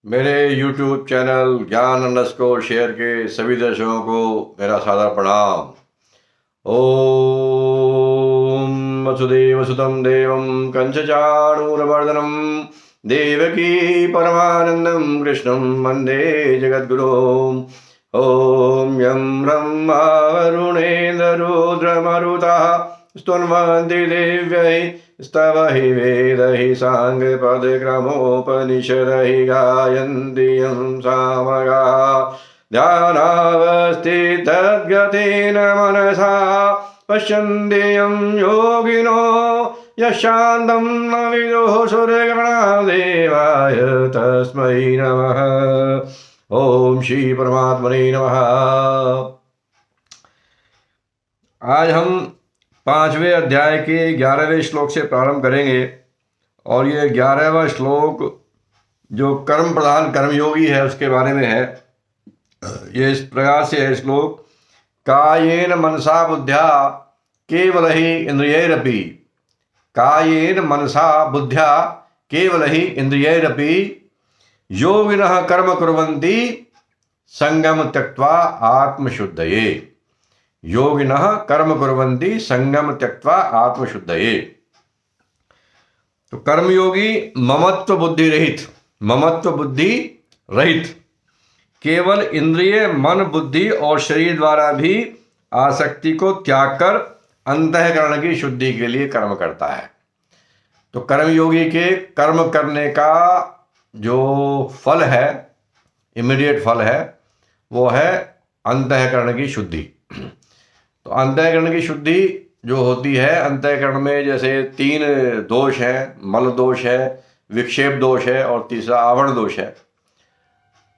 मेरे YouTube channel ज्ञान_शेयर के सभी दर्शकों को मेरा सादर प्रणाम। ओम वसुदेवसुतं देवं कंसचाणूरमर्दनं देवकी परमानंदं कृष्णं वंदे जगद्गुरुम्। ओम यं ब्रह्मा वरुणेन्द्ररुद्रमरुतः स्तुन्वन्ति देव्यै स्तवहि वेदहि साङ्गपदक्रमोपनिषदहि गायन्ति यं सामगा ध्यानावस्थितद्गतेन मनसा पश्यन्ति यं योगिनो यशान्तं न विदुः सुरगणदेवाय तस्मै नमः। ओम श्री परमात्मने नमः। आज हम 5वें अध्याय के 11वें श्लोक से प्रारंभ करेंगे और ये 11वां श्लोक जो कर्म प्रधान कर्मयोगी है उसके बारे में है। ये इस प्रकार से है श्लोक, कायेन मनसा बुद्ध्या केवल ही इंद्रियैरपि, कायेन मनसा बुद्ध्या केवल ही इंद्रियैरपि योगिनः कर्म कुर्वन्ति संगम त्यक्त्वा आत्मशुद्धये, योगिनः कर्म कुर्वन्ति संगम त्यक्त्वा आत्मशुद्धये। तो कर्मयोगी ममत्व बुद्धि रहित केवल इंद्रिय मन बुद्धि और शरीर द्वारा भी आसक्ति को त्याग कर अंतःकरण की शुद्धि के लिए कर्म करता है। तो कर्मयोगी के कर्म करने का जो फल है, इमीडिएट फल है, वो है अंतःकरण की शुद्धि। तो अंतःकरण की शुद्धि जो होती है, अंतःकरण में जैसे 3 दोष हैं, मल दोष है, विक्षेप दोष है और तीसरा आवरण दोष है।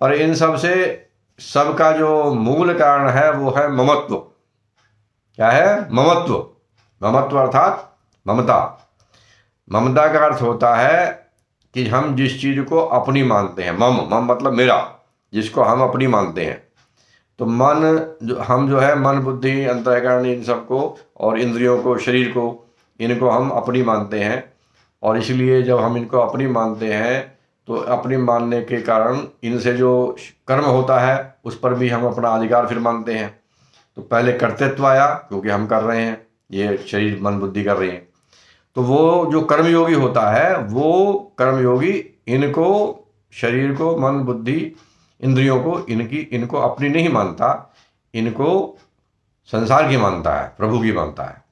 पर इन सब से सबका जो मूल कारण है वो है ममत्व। क्या है? ममत्व। ममत्व अर्थात ममता। ममता का अर्थ होता है कि हम जिस चीज को अपनी मानते हैं, मम मतलब मेरा, जिसको हम अपनी मानते हैं। तो हम जो है मन बुद्धि अंतःकरण इन सबको और इंद्रियों को, शरीर को, इनको हम अपनी मानते हैं। और इसलिए जब हम इनको अपनी मानते हैं तो अपनी मानने के कारण इनसे जो कर्म होता है उस पर भी हम अपना अधिकार फिर मानते हैं। तो पहले कर्तृत्व आया क्योंकि हम कर रहे हैं, ये शरीर मन बुद्धि कर रहे हैं। तो वो जो कर्मयोगी होता है वो कर्मयोगी इनको, शरीर को, मन बुद्धि इंद्रियों को, इनको अपनी नहीं मानता, इनको संसार की मानता है, प्रभु की मानता है।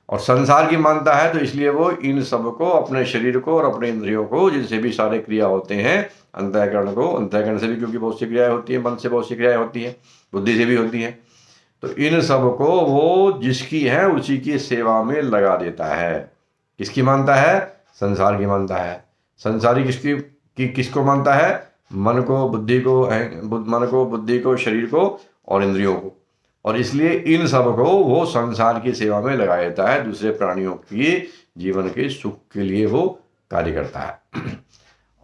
और संसार की मानता है तो इसलिए वो इन सब को, अपने शरीर को और अपने इंद्रियों को, जिनसे भी सारे क्रिया होते हैं, अंतःकरण से भी, क्योंकि बहुत सी क्रियाएं होती है, मन से बहुत सी क्रियाएं होती हैं, बुद्धि से भी होती हैं, तो इन सब को वो जिसकी है उसी की सेवा में लगा देता है। किसकी मानता है? संसार की मानता है। संसारी किसको मानता है? मन को, बुद्धि को, शरीर को और इंद्रियों को। और इसलिए इन सब को वो संसार की सेवा में लगा देता है, दूसरे प्राणियों की जीवन के सुख के लिए वो कार्य करता है।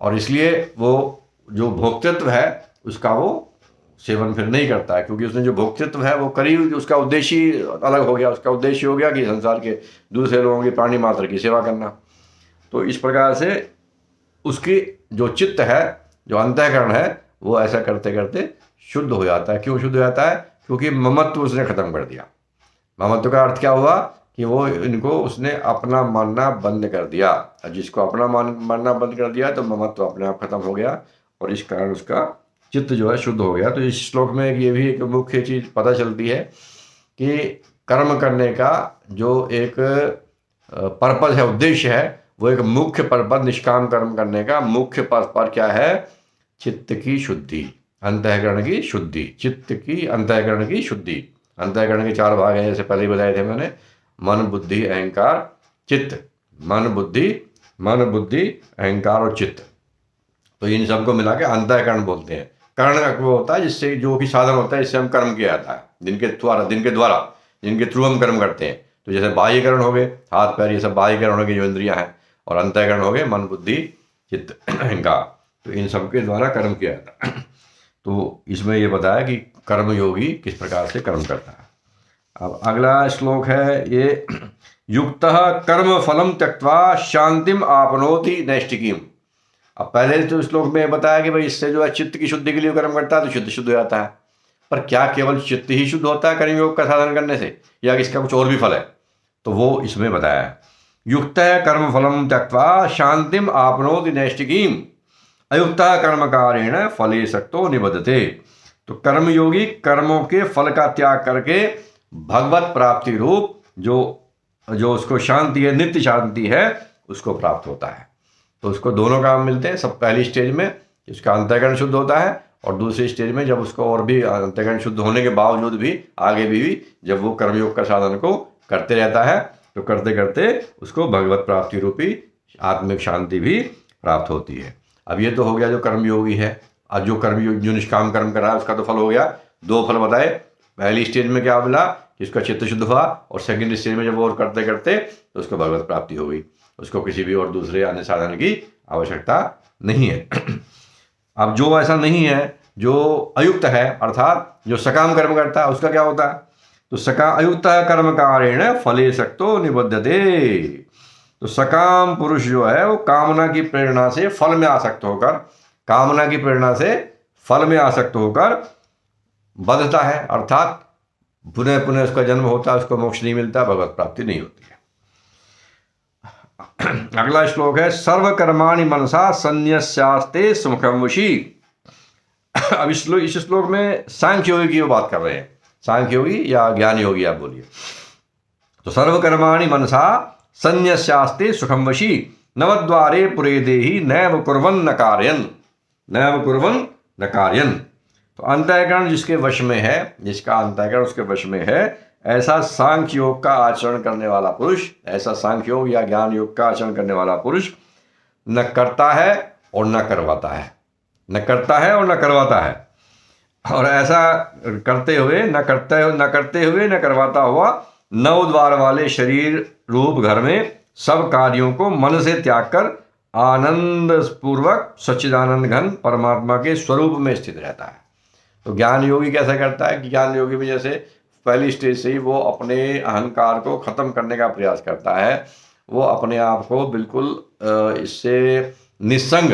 और इसलिए वो जो भोक्तृत्व है उसका वो सेवन फिर नहीं करता है, क्योंकि उसने जो भोक्तृत्व है वो करीब, उसका उद्देश्य ही अलग हो गया। उसका उद्देश्य हो गया कि संसार के दूसरे लोगों की, प्राणी मात्र की सेवा करना। तो इस प्रकार से उसकी जो चित्त है, जो अंतःकरण है, वो ऐसा करते करते शुद्ध हो जाता है। क्यों शुद्ध हो जाता है? क्योंकि ममत्व उसने खत्म कर दिया। ममत्व का अर्थ क्या हुआ कि वो इनको उसने अपना मानना बंद कर दिया। जिसको अपना मानना बंद कर दिया तो ममत्व अपने आप खत्म हो गया और इस कारण उसका चित्त जो है शुद्ध हो गया। तो इस श्लोक में ये भी एक मुख्य चीज पता चलती है कि कर्म करने का जो एक पर्पज है, उद्देश्य है, वो एक मुख्य पर्पज, निष्काम कर्म करने का मुख्य पर्पज क्या है? चित्त की शुद्धि, अंतःकरण की शुद्धि, चित्त की, अंतःकरण की शुद्धि। अंतःकरण के 4 भाग हैं, जैसे पहले ही बताए थे मैंने, मन बुद्धि अहंकार चित्त। मन बुद्धि अहंकार और चित्त, तो इन सबको मिला के अंतःकरण बोलते हैं। कर्ण वो होता है जिससे, जो भी साधन होता है जिससे हम कर्म किया जाता है, जिनके थ्रू हम कर्म करते हैं। तो जैसे बाह्यकरण हो गए, हाथ पैर, ये सब बाह्यकरण हो गए जो इंद्रियां हैं, और अंतःकरण हो गए मन बुद्धि चित्त अहंकार। तो इन सबके द्वारा कर्म किया जाता है। तो इसमें ये बताया कि कर्मयोगी किस प्रकार से कर्म करता है। अब अगला श्लोक है ये, युक्तः कर्म फलम त्यक्त्वा शांतिम आपनोति नैष्टिकीम। अब पहले तो श्लोक में बताया कि भाई इससे जो है चित्त की शुद्धि के लिए कर्म करता है तो चित्त शुद्ध हो जाता है। पर क्या केवल चित्त ही शुद्ध होता है कर्मयोग का साधन करने से, या इसका कुछ और भी फल है? तो वो इसमें बताया है। युक्त कर्म फलम त्यक्त्वा शांतिम आपनोति नैष्टिकीम अयुक्तः कर्मकारेण फले सक्तो निबद्धते। तो कर्मयोगी कर्मों के फल का त्याग करके भगवत प्राप्ति रूप जो उसको शांति है, नित्य शांति है, उसको प्राप्त होता है। तो उसको दोनों काम मिलते हैं। सब पहली स्टेज में उसका अंतःकरण शुद्ध होता है, और दूसरी स्टेज में जब उसको और भी अंतःकरण शुद्ध होने के बावजूद भी आगे भी जब वो कर्मयोग का साधन को करते रहता है तो करते करते उसको भगवत प्राप्ति रूपी आत्मिक शांति भी प्राप्त होती है। अब ये तो हो गया जो कर्मयोगी है। अब जो कर्मयोगी जो निष्काम कर्म कर रहा है उसका तो फल हो गया। दो फल बताए। पहली स्टेज में क्या मिला कि उसका चित्त शुद्ध हुआ, और सेकंड स्टेज में जब वो और करते करते तो उसको भगवत प्राप्ति हो गई। उसको किसी भी और दूसरे अन्य साधन की आवश्यकता नहीं है। अब जो ऐसा नहीं है, जो अयुक्त है अर्थात जो सकाम कर्म करता है, उसका क्या होता है? तो अयुक्त कर्म कारेण फले सक्तो निबद्धते। तो सकाम पुरुष जो है वो कामना की प्रेरणा से फल में आसक्त होकर बद्धता है, अर्थात पुनः पुनः उसका जन्म होता है, उसको मोक्ष नहीं मिलता, भगवत प्राप्ति नहीं होती है। अगला श्लोक है सर्वकर्माणि मनसा संन्यस्यास्ते सुमुखम वशी। अब इस श्लोक में सांख्य योगी की बात कर रहे हैं। सांख्य योगी या ज्ञान योगी आप बोलिए। तो सर्वकर्माणि मनसा संन्यस्यास्ते सुखम वशी नवद्वारे पुरे देहि नैव कुर्वन् न कार्यन्। तो अंतःकरण जिसके वश में है, जिसका अंतःकरण उसके वश में है, ऐसा सांख्य योग का आचरण करने वाला पुरुष, ऐसा सांख्य योग या ज्ञान योग का आचरण करने वाला पुरुष न करता है और न करवाता है, और ऐसा करते हुए न करवाता हुआ 9 द्वार वाले शरीर रूप घर में सब कार्यों को मन से त्याग कर आनंद पूर्वक सच्चिदानंद घन परमात्मा के स्वरूप में स्थित रहता है। तो ज्ञान योगी कैसा करता है कि ज्ञान योगी में जैसे पहली स्टेज से ही वो अपने अहंकार को खत्म करने का प्रयास करता है। वो अपने आप को बिल्कुल इससे निस्संग,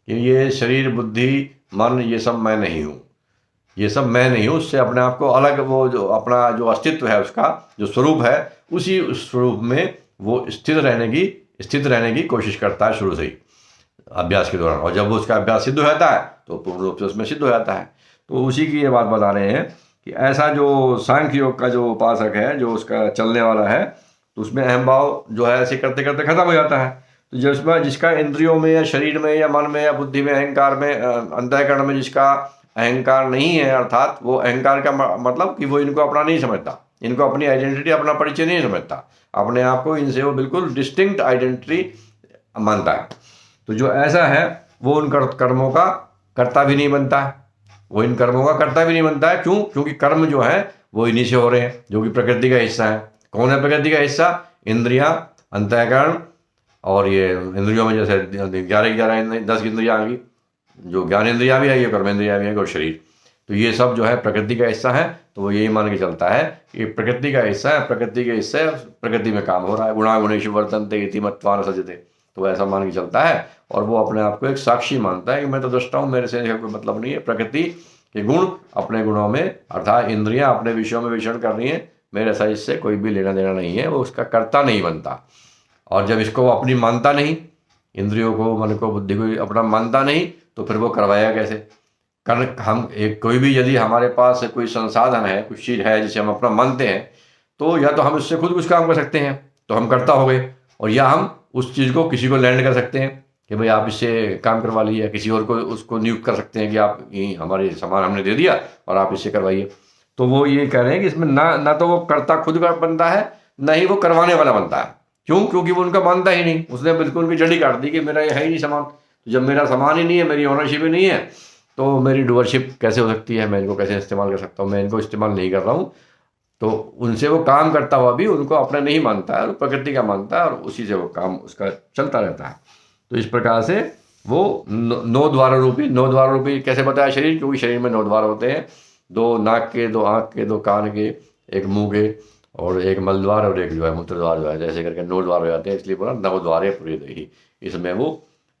ये शरीर बुद्धि मन ये सब मैं नहीं हूँ, उससे अपने आप को अलग, वो जो अपना जो अस्तित्व है उसका जो स्वरूप है, उसी स्वरूप में वो स्थित रहने की कोशिश करता है शुरू से ही अभ्यास के दौरान। और जब वो उसका अभ्यास सिद्ध हो जाता है तो पूर्ण रूप से उसमें सिद्ध हो जाता है। तो उसी की ये बात बता रहे हैं कि ऐसा जो सांख्य योग का जो उपासक है, जो उसका चलने वाला है, तो उसमें अहम भाव जो है ऐसे करते करते खत्म हो जाता है। तो जिसका इंद्रियों में या शरीर में या मन में या बुद्धि में अहंकार में अंतःकरण में जिसका अहंकार नहीं है, अर्थात वो अहंकार का मतलब कि वो इनको अपना नहीं समझता, इनको अपनी आइडेंटिटी, अपना परिचय नहीं समझता, अपने आप को इनसे वो बिल्कुल डिस्टिंक्ट आइडेंटिटी मानता है। तो जो ऐसा है वो उन कर्मों का कर्ता भी नहीं बनता है, क्यों? क्योंकि कर्म जो है वो इन्हीं से हो रहे हैं, जो कि प्रकृति का हिस्सा है। कौन है प्रकृति का हिस्सा? इंद्रियां, अंतःकरण, और ये इंद्रियों में जैसे 10 इंद्रियां आ गई, जो ज्ञान इंद्रियां भी है, ये कर्म इंद्रियां भी है, और शरीर। तो ये सब जो है प्रकृति का हिस्सा है। तो वो यही मान के चलता है कि प्रकृति का हिस्सा है, प्रकृति में काम हो रहा है। गुणा गुणेषु वर्तन्ते इति मत्वा न सज्जते। तो ऐसा मान के चलता है, और वो अपने आप को एक साक्षी मानता है कि मैं तो दृष्टा हूँ, मेरे से कोई मतलब नहीं है। प्रकृति के गुण अपने गुणों में, अर्थात इंद्रियां अपने विषयों में विचरण कर रही हैं, मेरे ऐसा इससे कोई भी लेना देना नहीं है, वो उसका कर्ता नहीं बनता। और जब इसको वो अपनी मानता नहीं, इंद्रियों को, मन को, बुद्धि को अपना मानता नहीं, तो फिर वो करवाएगा कैसे? हम कोई भी यदि हमारे पास कोई संसाधन है, कुछ चीज़ है जिसे हम अपना मानते हैं, तो या तो हम इससे खुद कुछ काम कर सकते हैं, तो हम कर्ता हो गए, और या हम उस चीज़ को किसी को लैंड कर सकते हैं कि भाई आप इससे काम करवा लीजिए, किसी और को उसको नियुक्त कर सकते हैं कि आप हमारे सामान हमने दे दिया और आप इससे करवाइए। तो वो ये कह रहे हैं कि इसमें ना तो वो कर्ता खुद का बनता है, ना ही वो करवाने वाला बनता है। क्यों? क्योंकि वो उनका मानता ही नहीं, उसने बिल्कुल उनकी जड़ी काट दी कि मेरा ये है ही नहीं सामान। तो जब मेरा सामान ही नहीं है, मेरी ओनरशिप ही नहीं है, तो मेरी डूअरशिप कैसे हो सकती है? मैं इनको कैसे इस्तेमाल कर सकता हूँ? मैं इनको इस्तेमाल नहीं कर रहा हूँ। तो उनसे वो काम करता हुआ भी उनको अपना नहीं मानता है, प्रकृति का मानता है, और उसी से वो काम उसका चलता रहता है। तो इस प्रकार से वो 9 द्वार रूपी कैसे बताया शरीर? क्योंकि शरीर में 9 द्वार होते हैं, 2 नाक के, 2 आँख के, 2 कान के, 1 मुंह के, और 1 मल द्वार, और 1 जो है मूत्र द्वार जो है, जैसे करके 9 द्वार हो जाते हैं। इसलिए बोला 9 द्वारे पुरे देहि। इसमें वो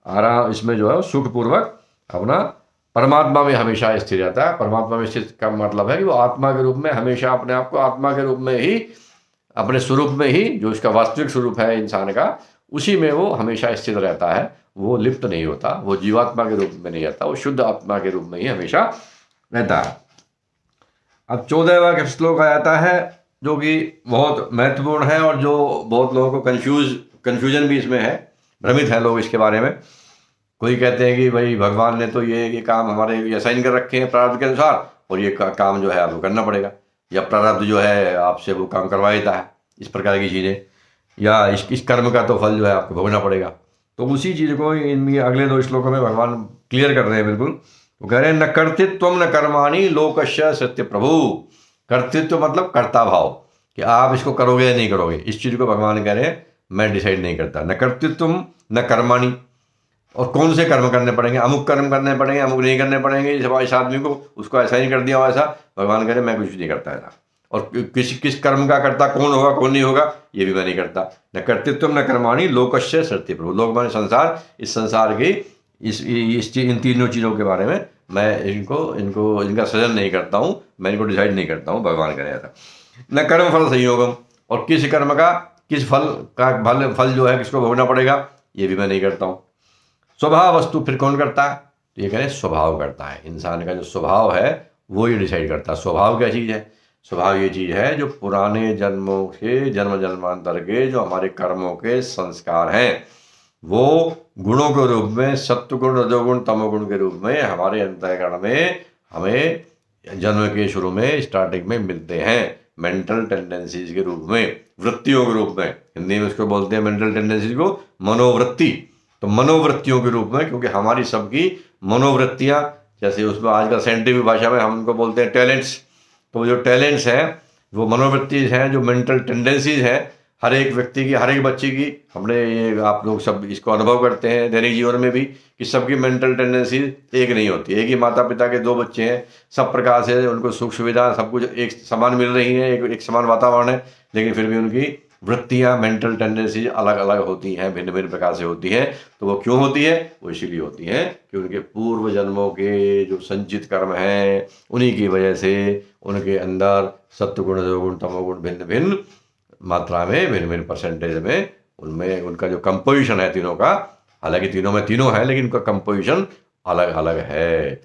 आराम, इसमें जो है सुखपूर्वक अपना परमात्मा में हमेशा स्थिर रहता है। परमात्मा में स्थित का मतलब है कि वो आत्मा के रूप में हमेशा अपने आप को आत्मा के रूप में ही, अपने स्वरूप में ही, जो इसका वास्तविक स्वरूप है इंसान का, उसी में वो हमेशा स्थित रहता है। वो लिप्त नहीं होता, वो जीवात्मा के रूप में नहीं रहता, वो शुद्ध आत्मा के रूप में ही हमेशा रहता है। अब 14वां श्लोक आ जाता है जो कि बहुत महत्वपूर्ण है और जो बहुत लोगों को कंफ्यूजन भी इसमें है, भ्रमित है लोग इसके बारे में। कोई कहते हैं कि भाई भगवान ने तो ये काम हमारे असाइन कर रखे हैं प्रारब्ध के अनुसार, और ये काम जो है आपको करना पड़ेगा, या प्रारब्ध जो है आपसे वो काम करवा देता है, इस प्रकार की चीज़ें, या इस कर्म का तो फल जो है आपको भोगना पड़ेगा। तो उसी चीज़ को इन अगले 2 श्लोकों में भगवान क्लियर कर रहे हैं बिल्कुल। वो कह रहे हैं न कर्तृत्व न कर्माणि लोकस्य सत्य प्रभु। कर्तृत्व मतलब कर्ता भाव, कि आप इसको करोगे या नहीं करोगे, इस चीज़ को भगवान कह रहे हैं मैं डिसाइड नहीं करता। न कर्तृत्व न कर्माणि, और कौन से कर्म करने पड़ेंगे, अमुक कर्म करने पड़ेंगे, अमुक नहीं करने पड़ेंगे, इस आदमी को उसको ऐसा ही कर दिया हो ऐसा, भगवान कह रहे मैं कुछ नहीं करता ऐसा। और किस कर्म का कर्ता कौन होगा कौन नहीं होगा ये भी मैं नहीं करता। न कर्तृत्व न कर्माणि लोकस्य सत्य प्रभु। लोक माने संसार, इस संसार की इन तीनों चीज़ों के बारे में मैं इनका सृजन नहीं करता हूँ, मैं इनको डिसाइड नहीं करता हूँ, भगवान कह रहे था। न कर्म फल संयोगम, और किस कर्म का किस फल का फल जो है किसको भोगना पड़ेगा ये भी मैं नहीं करता हूँ। स्वभाव वस्तु, फिर कौन करता है, तो ये कह रहे स्वभाव करता है। इंसान का जो स्वभाव है वो ये डिसाइड करता है। स्वभाव क्या चीज़ है, स्वभाव ये चीज़ है जो पुराने जन्मों के जन्म जन्मांतर के जो हमारे कर्मों के संस्कार हैं, वो गुणों के रूप में, सत्वगुण रजोगुण तमोगुण के रूप में हमारे अंतःकरण में हमें जन्म के शुरू में स्टार्टिंग में मिलते हैं, मेंटल टेंडेंसीज के रूप में, वृत्तियों के रूप में। हिंदी में उसको बोलते हैं मेंटल टेंडेंसीज को मनोवृत्ति। तो मनोवृत्तियों के रूप में, क्योंकि हमारी सबकी मनोवृत्तियाँ, जैसे उसमें आजकल साइंटिफिक भाषा में हम उनको बोलते हैं टैलेंट्स, तो जो टैलेंट्स हैं वो मनोवृत्ति हैं, जो मेंटल टेंडेंसीज हैं हर एक व्यक्ति की, हर एक बच्चे की। हमने ये आप लोग सब इसको अनुभव करते हैं दैनिक जीवन में भी कि सबकी मेंटल टेंडेंसीज एक नहीं होती। एक ही माता पिता के 2 बच्चे हैं, सब प्रकार से उनको सुख सुविधा सब कुछ एक समान मिल रही है, एक समान वातावरण है, लेकिन फिर भी उनकी वृत्तियाँ, मेंटल टेंडेंसीज अलग अलग होती हैं, भिन्न भिन्न प्रकार से होती हैं। तो वो क्यों होती है, वो इसीलिए होती है कि उनके पूर्व जन्मों के जो संचित कर्म हैं उन्हीं की वजह से उनके अंदर सत्वगुण रजोगुण तमोगुण भिन्न भिन्न मात्रा में, भिन्न भिन्न परसेंटेज में, उनमें उनका जो कंपोजिशन है तीनों का, हालांकि तीनों में तीनों है लेकिन उनका कंपोजिशन अलग अलग है,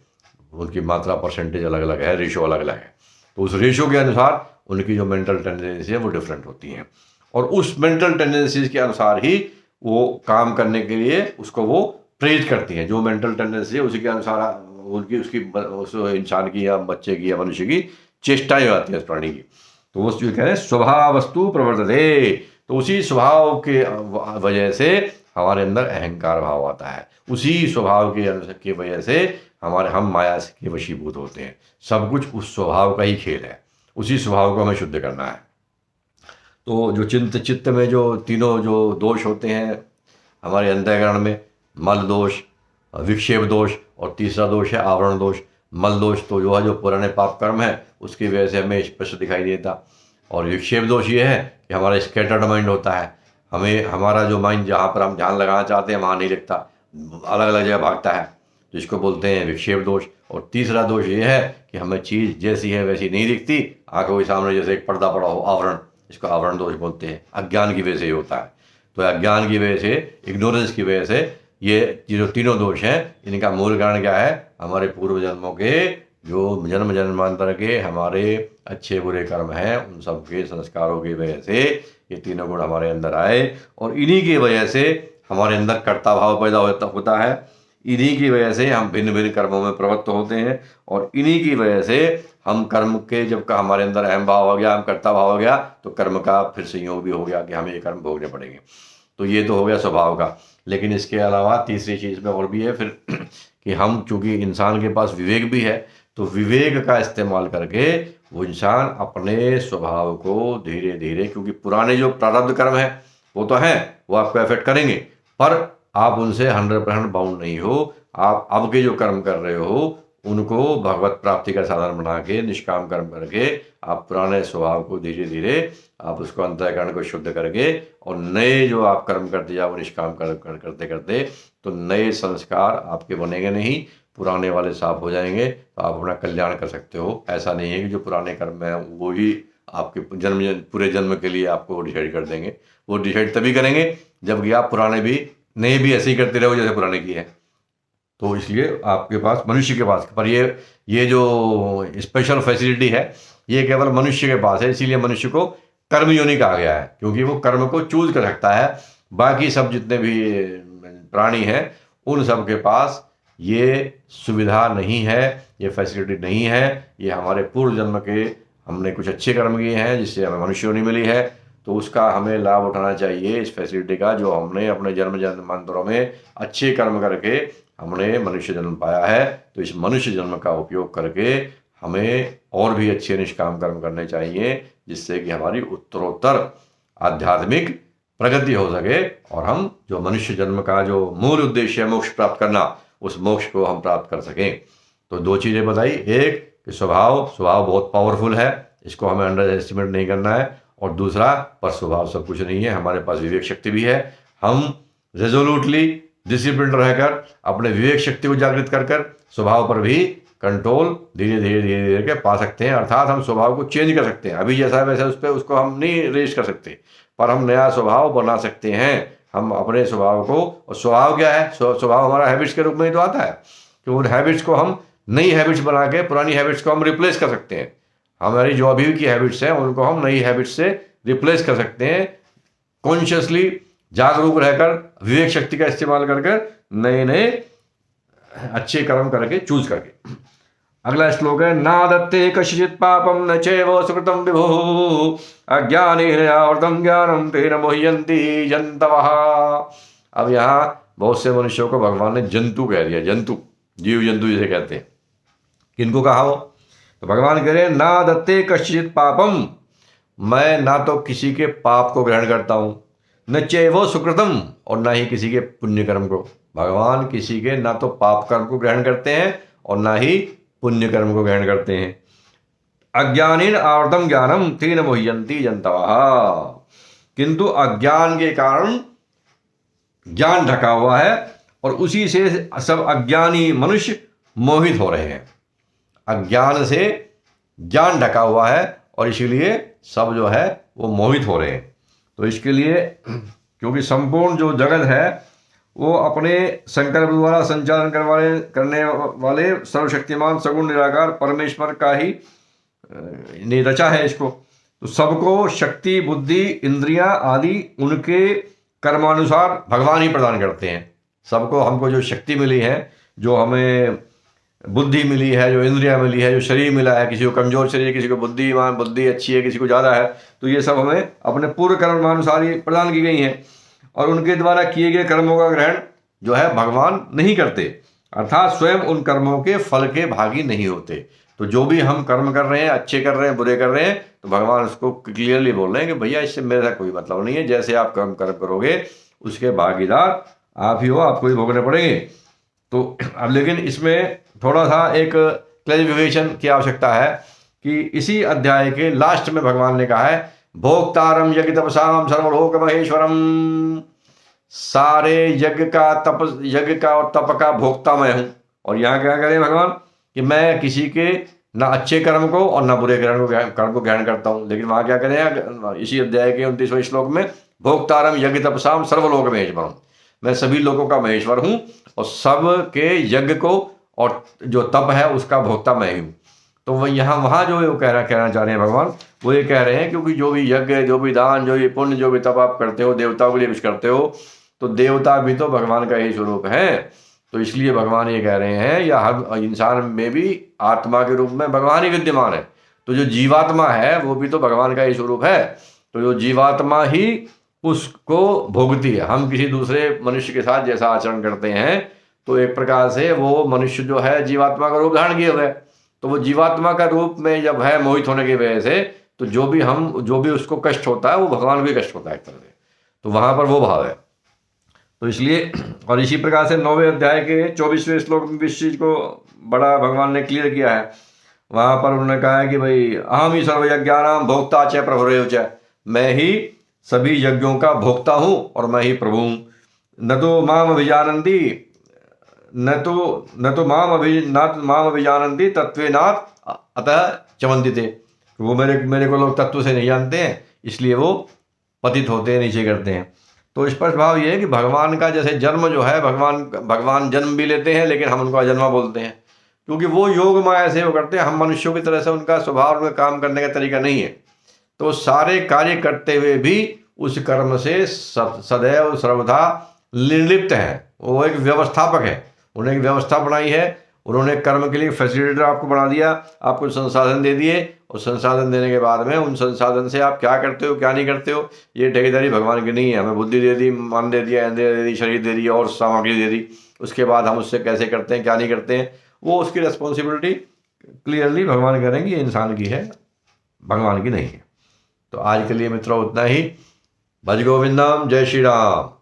उनकी मात्रा परसेंटेज अलग अलग है, रेशो अलग अलग है। तो उस रेशो के अनुसार उनकी जो मेंटल टेंडेंसी है वो डिफरेंट होती हैं, और उस मेंटल टेंडेंसीज के अनुसार ही वो काम करने के लिए उसको वो प्रेरित करती हैं। जो मेंटल टेंडेंसी है उसी के अनुसार उस इंसान की या बच्चे की या मनुष्य की चेष्टाएं आती है उस प्राणी की। तो वो जो कह रहे हैं स्वभाव वस्तु प्रवर्तते, तो उसी स्वभाव के वजह से हमारे अंदर अहंकार भाव आता है, उसी स्वभाव के वजह से हम माया के वशीभूत होते हैं। सब कुछ उस स्वभाव का ही खेल है, उसी स्वभाव को हमें शुद्ध करना है। तो जो चित्त में जो तीनों जो दोष होते हैं हमारे अंतःकरण में, मल दोष, विक्षेप दोष, और तीसरा दोष है आवरण दोष। मल दोष तो जो है जो पुराने पाप कर्म है उसकी वजह से हमें स्पष्ट दिखाई देता, और विक्षेप दोष ये है कि हमारा स्कैटर्ड माइंड होता है, हमारा जो माइंड जहाँ पर हम ध्यान लगाना चाहते हैं वहाँ नहीं लगता, अलग अलग जगह भागता है, तो इसको बोलते हैं विक्षेप दोष। और तीसरा दोष ये है कि हमें चीज़ जैसी है वैसी नहीं दिखती, आंखों के सामने जैसे एक पर्दा पड़ा हो, आवरण, इसको आवरण दोष बोलते हैं। अज्ञान की वजह से ये होता है। तो अज्ञान की वजह से, इग्नोरेंस की वजह से ये जो तीनों दोष हैं इनका मूल कारण क्या है, हमारे पूर्व जन्मों के जो जन्म जन्मांतर के हमारे अच्छे बुरे कर्म हैं उन सब के संस्कारों की वजह से ये तीनों गुण हमारे अंदर आए, और इन्हीं की वजह से हमारे अंदर कर्ता भाव पैदा होता है, इन्हीं की वजह से हम भिन्न भिन्न कर्मों में प्रवृत्त होते हैं, और इन्हीं की वजह से हम कर्म के जब का हमारे अंदर अहम भाव हो गया, हम कर्ता भाव हो गया, तो कर्म का फिर संयोग भी हो गया कि हमें ये कर्म भोगने पड़ेंगे। तो ये तो हो गया स्वभाव का। लेकिन इसके अलावा तीसरी चीज़ में और भी है फिर कि हम चूँकि इंसान के पास विवेक भी है, तो विवेक का इस्तेमाल करके वो इंसान अपने स्वभाव को धीरे धीरे, क्योंकि पुराने जो प्रारब्ध कर्म है वो तो हैं, वो आपको अफेक्ट करेंगे, पर आप उनसे 100% बाउंड नहीं हो। आप अब के जो कर्म कर रहे हो उनको भगवत प्राप्ति का साधन बना के निष्काम कर्म करके आप पुराने स्वभाव को धीरे धीरे आप उसको अंतःकरण को शुद्ध करके और नए जो आप कर्म करते जाओ निष्काम कर्म करते करते तो नए संस्कार आपके बनेंगे नहीं, पुराने वाले साफ हो जाएंगे, तो आप अपना कल्याण कर सकते हो। ऐसा नहीं है कि जो पुराने कर्म है वो ही आपके पूरे जन्म के लिए आपको डिसाइड कर देंगे। वो डिसाइड तभी करेंगे जबकि आप पुराने भी नए भी ऐसे ही करते रहो जैसे पुराने किए हैं। तो इसलिए आपके पास मनुष्य के पास पर ये जो स्पेशल फैसिलिटी है ये केवल मनुष्य के पास है, इसीलिए मनुष्य को कर्म योनि कहा गया है, क्योंकि वो कर्म को चूज कर सकता है। बाकी सब जितने भी प्राणी हैं उन सब के पास ये सुविधा नहीं है, ये फैसिलिटी नहीं है। ये हमारे पूर्व जन्म के हमने कुछ अच्छे कर्म किए हैं जिससे हमें मनुष्य योनि मिली है, तो उसका हमें लाभ उठाना चाहिए इस फैसिलिटी का, जो हमने अपने जन्म जन्मांतरों में अच्छे कर्म करके हमने मनुष्य जन्म पाया है। तो इस मनुष्य जन्म का उपयोग करके हमें और भी अच्छे निष्काम कर्म करने चाहिए, जिससे कि हमारी उत्तरोत्तर आध्यात्मिक प्रगति हो सके और हम जो मनुष्य जन्म का जो मूल उद्देश्य है मोक्ष प्राप्त करना, उस मोक्ष को हम प्राप्त कर सकें। तो दो चीज़ें बताई, एक कि स्वभाव बहुत पावरफुल है, इसको हमें अंडर एस्टिमेट नहीं करना है, और दूसरा पर स्वभाव सब कुछ नहीं है, हमारे पास विवेक शक्ति भी है। हम रेजोल्यूटली डिसिप्लिन रहकर अपने विवेक शक्ति को जागृत कर स्वभाव पर भी कंट्रोल धीरे धीरे के पा सकते हैं। अर्थात हम स्वभाव को चेंज कर सकते हैं, अभी जैसा है वैसे उस पर उसको हम नहीं रेज कर सकते, पर हम नया स्वभाव बना सकते हैं। हम अपने स्वभाव को, और स्वभाव क्या है, स्वभाव हमारा हैबिट्स के रूप में ही तो आता है, कि उन हैबिट्स को हम नई हैबिट्स बना के पुरानी हैबिट्स को हम रिप्लेस कर सकते हैं। हमारी जो अभी की हैबिट्स हैं उनको हम नई हैबिट्स से रिप्लेस कर सकते हैं, कॉन्शियसली जागरूक रहकर विवेक शक्ति का इस्तेमाल कर नए नए अच्छे कर्म करके चूज करके। अगला श्लोक है, ना दत्ते कश्चित् पापम न चैव सुकृतं विभुः अज्ञानेन आवृतं ज्ञानं तेन मोह्यन्ति जन्तवः। अब यहाँ बहुत से मनुष्यों को भगवान ने जंतु कह दिया, जंतु जीव जंतु जिसे कहते हैं। किनको कहा हो, तो भगवान कह रहे हैं ना दत्ते कश्चित् पापम, मैं ना तो किसी के पाप को ग्रहण करता हूं, न चैव सुकृतम, और ना ही किसी के पुण्य कर्म को। भगवान किसी के ना तो पाप कर्म को ग्रहण करते हैं और ना ही पुण्य कर्म को ग्रहण करते हैं। अज्ञानेन आवृतं ज्ञानम तेन मोह्यन्ति जन्तवः, किंतु अज्ञान के कारण ज्ञान ढका हुआ है और उसी से सब अज्ञानी मनुष्य मोहित हो रहे हैं। अज्ञान से ज्ञान ढका हुआ है और इसीलिए सब जो है वो मोहित हो रहे हैं। तो इसके लिए, क्योंकि संपूर्ण जो जगत है वो अपने संकल्प द्वारा संचालन करने वाले सर्वशक्तिमान सगुण निराकार परमेश्वर का ही ने रचा है इसको। तो सबको शक्ति, बुद्धि, इंद्रियां आदि उनके कर्मानुसार भगवान ही प्रदान करते हैं। सबको, हमको जो शक्ति मिली है, जो हमें बुद्धि मिली है, जो इंद्रियां मिली है, जो शरीर मिला है, किसी को कमजोर शरीर, किसी को बुद्धि अच्छी है, किसी को ज़्यादा है, तो ये सब हमें अपने पूर्व कर्मानुसार ही प्रदान की गई हैं। और उनके द्वारा किए गए कर्मों का ग्रहण जो है भगवान नहीं करते, अर्थात स्वयं उन कर्मों के फल के भागी नहीं होते। तो जो भी हम कर्म कर रहे हैं, अच्छे कर रहे हैं, बुरे कर रहे हैं, तो भगवान उसको क्लियरली बोल रहे हैं कि भैया इससे मेरा कोई मतलब नहीं है, जैसे आप कर्म करोगे उसके भागीदार आप ही हो, आपको ही भोगने पड़ेंगे। तो अब लेकिन इसमें थोड़ा सा एक क्लैरिफिकेशन की आवश्यकता है कि इसी अध्याय के लास्ट में भगवान ने कहा है, भोक्तारम यज्ञ तपसाम सर्वलोक महेश्वरम, सारे यज्ञ का और तप का भोक्ता मैं हूं। और यहाँ क्या करें भगवान कि मैं किसी के ना अच्छे कर्म को और ना बुरे कर्म को ग्रहण करता हूं। लेकिन वहां क्या करें, इसी अध्याय के 29वें श्लोक में, भोक्तारम यज्ञ तपसाम सर्वलोक महेश्वरम, मैं सभी लोगों का महेश्वर हूं और सब के यज्ञ को और जो तप है उसका भोक्ता मैं ही हूं। तो वह यहाँ वहाँ जो कहना चाह रहे हैं भगवान, वो ये कह रहे हैं क्योंकि जो भी यज्ञ, जो भी दान, जो भी पुण्य, जो भी तप आप करते हो, देवताओं के लिए कुछ करते हो, तो देवता भी तो भगवान का ही स्वरूप है। तो इसलिए भगवान ये कह रहे हैं, या हर इंसान में भी आत्मा के रूप में भगवान ही विद्यमान है। तो जो जीवात्मा है वो भी तो भगवान का ही स्वरूप है। तो जो जीवात्मा ही उसको भोगती है। हम किसी दूसरे मनुष्य के साथ जैसा आचरण करते हैं तो एक प्रकार से वो मनुष्य जो है जीवात्मा का रूप धारण किए हुए है। तो वो जीवात्मा का रूप में जब है मोहित होने की वजह से, तो जो भी उसको कष्ट होता है वो भगवान को भी कष्ट होता है एक तरह से। तो वहां पर वो भाव है। तो इसलिए, और इसी प्रकार से 9वें अध्याय के 24वें श्लोक में भी इस चीज को बड़ा भगवान ने क्लियर किया है। वहां पर उन्होंने कहा है कि भाई अहम ही सर्वयज्ञानाम भोक्ता च प्रभुरेव च, मैं ही सभी यज्ञों का भोक्ता हूं और मैं ही प्रभु हूं। न तो माम अभिजानंती न तो माम अभिजानंती तत्वेनात् अतः चवंती थे। वो मेरे को लोग तत्व से नहीं जानते हैं, इसलिए वो पतित होते हैं, नीचे करते हैं। तो स्पष्ट भाव ये है कि भगवान का जैसे जन्म जो है, भगवान जन्म भी लेते हैं लेकिन हम उनको अजन्मा बोलते हैं, क्योंकि वो योग माया से वो करते हैं। हम मनुष्यों की तरह से उनका स्वभाव में काम करने का तरीका नहीं है। तो सारे कार्य करते हुए भी उस कर्म से सदैव सर्वदा निर्लिप्त हैं। वो एक व्यवस्थापक है, उन्होंने एक व्यवस्था बनाई है, उन्होंने कर्म के लिए फैसिलिटेटर आपको बना दिया, आपको संसाधन दे दिए, और संसाधन देने के बाद में उन संसाधन से आप क्या करते हो क्या नहीं करते हो, ये ठेकेदारी भगवान की नहीं है। हमें बुद्धि दे दी, मन दे दिया, इंद्रिय दे दी, शरीर दे दिया और सामग्री दे दी, उसके बाद हम उससे कैसे करते हैं क्या नहीं करते हैं, वो उसकी रिस्पॉन्सिबिलिटी क्लियरली भगवान करेंगे, ये इंसान की है, भगवान की नहीं है। तो आज के लिए मित्रों उतना ही। भज गोविंदम, जय श्री राम।